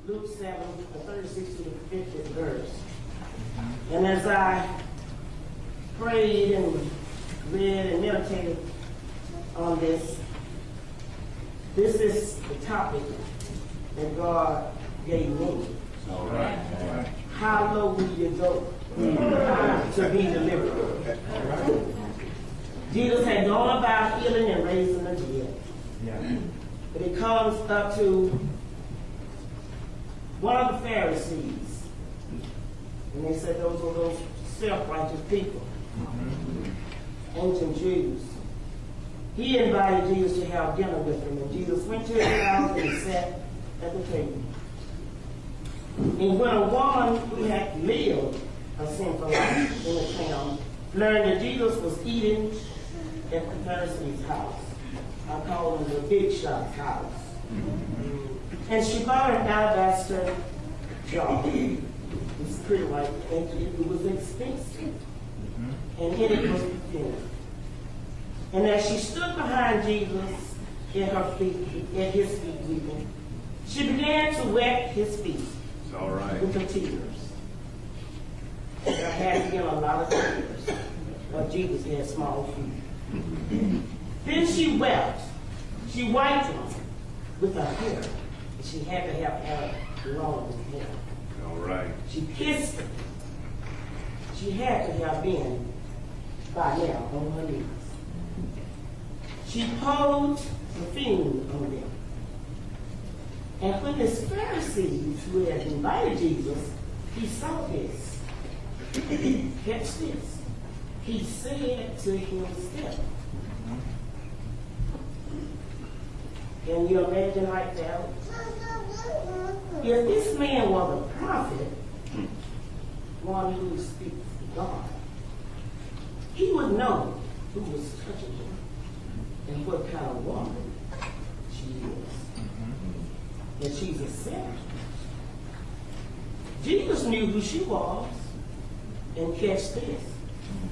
Luke 7, 36 to the 50th verse. And as I prayed and read and meditated on this, this is the topic that God gave me. All right. How low will you go to be delivered? Jesus had gone about healing and raising the dead. But it comes up to one of the Pharisees. And they said those were those self-righteous people, ancient Jews. He invited Jesus to have dinner with him. And Jesus went to his house and sat at the table. And when a woman who had lived a sinful life in the town learned that Jesus was eating at the Pharisee's house, I call him the big shot's house. And she bought an alabaster jar. It's pretty like it was expensive. And in it was perfume. And as she stood behind Jesus at his feet weeping, she began to wet his feet with her tears. There had been a lot of tears, but Jesus had small feet. Then she wept. She wiped him with her hair. She had to have hair long hair. All right. She kissed him. She had to have been by now on her knees. She poured perfume on them. And when his Pharisees who had invited Jesus, he saw this. Catch this. He said to himself, can you imagine like that? If this man was a prophet, one who speaks to God, he would know who was touching him and what kind of woman she is. And she's a sinner. Jesus knew who she was, and catch this.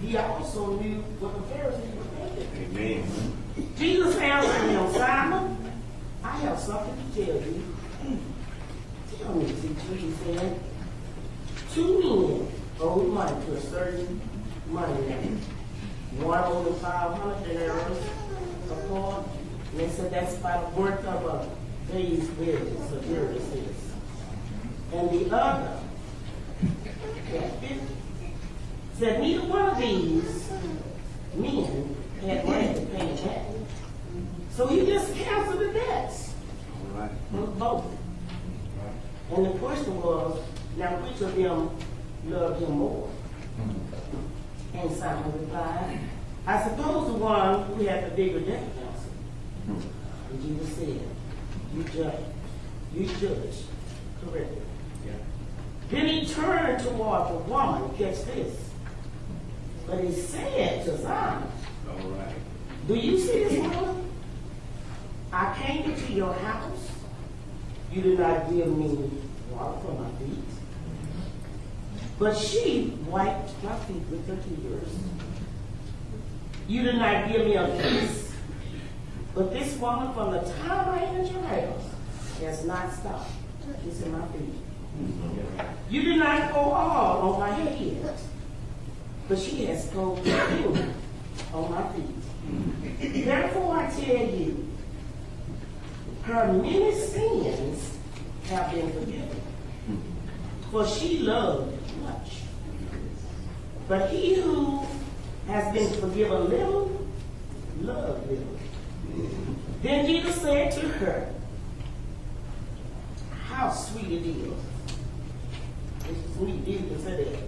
He also knew what the Pharisees were thinking. Amen. Jesus answered him, Simon, I have something to tell you. Tell me, teacher, he said. 2 men owed money to a certain money man. One owed 500 denarius a point, and they said that's about worth of a day's wages, so here it is. And the other had 50. Said neither one of these men had money to pay him back. So he just canceled the debts. All right. Both. And the question was, now which of them loved him more? And Simon replied, I suppose the one who had the bigger debt counsel. And Jesus said, you judge correctly. Then he turned toward the woman, catch this. But he said to Simon, All right. do you see this woman? I came into your house. You did not give me water for my feet. But she wiped my feet with her tears. You did not give me a kiss. But this woman, from the time I entered your house, has not stopped kissing my feet. You did not pour oil on my head. But she has poured perfume on my feet. Therefore I tell you, her many sins have been forgiven, for she loved much. But he who has been forgiven little, loved little. Then Jesus said to her, how sweet it is. It's sweet, Jesus said that.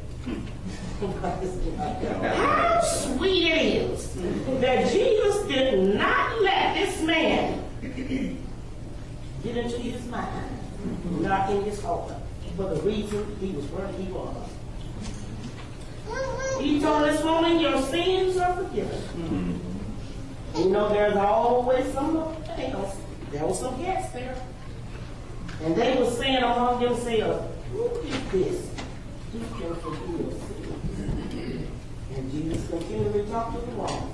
How sweet it is that Jesus did not let this man get into his mind, not in his heart, for the reason he was where he was. He told this woman, your sins are forgiven. You know, there's always some else. There was some guests there. And they were saying among themselves, who is this? Who can forgive sins? And Jesus continued to talk to the woman.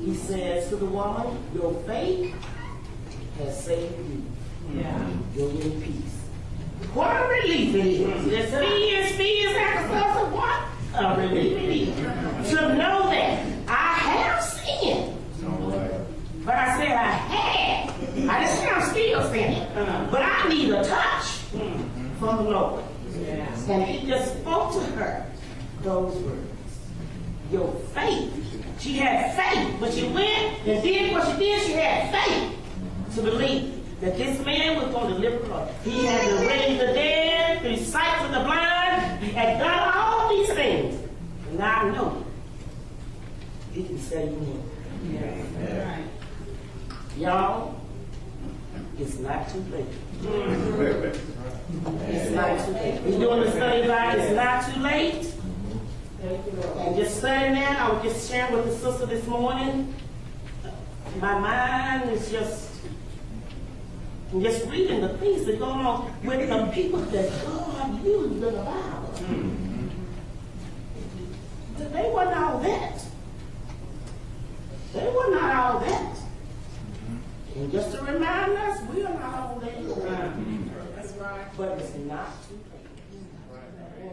He says to the woman, your faith has saved you. Yeah. You're in peace. relief it is. The spears like a source of what? A relief. To know that I have sinned. But I said I had. I didn't say I'm still sinning. But I need a touch from the Lord. And he just spoke to her those words. Your faith. She had faith. When she went and did what she did, she had faith to believe that this man was going to deliver her. He had to raise the dead, to sight for the blind, had done all these things. And I know he can save me. Yeah. Y'all, it's not too late. It's not too late. We're doing the study about it's not too late. And just studying that, I was just sharing with the sister this morning. My mind is just reading the things that go on with the people that God used in the Bible. They were not all that. They were not all that. And just to remind us, we are not all that. That's right. But it's not too late.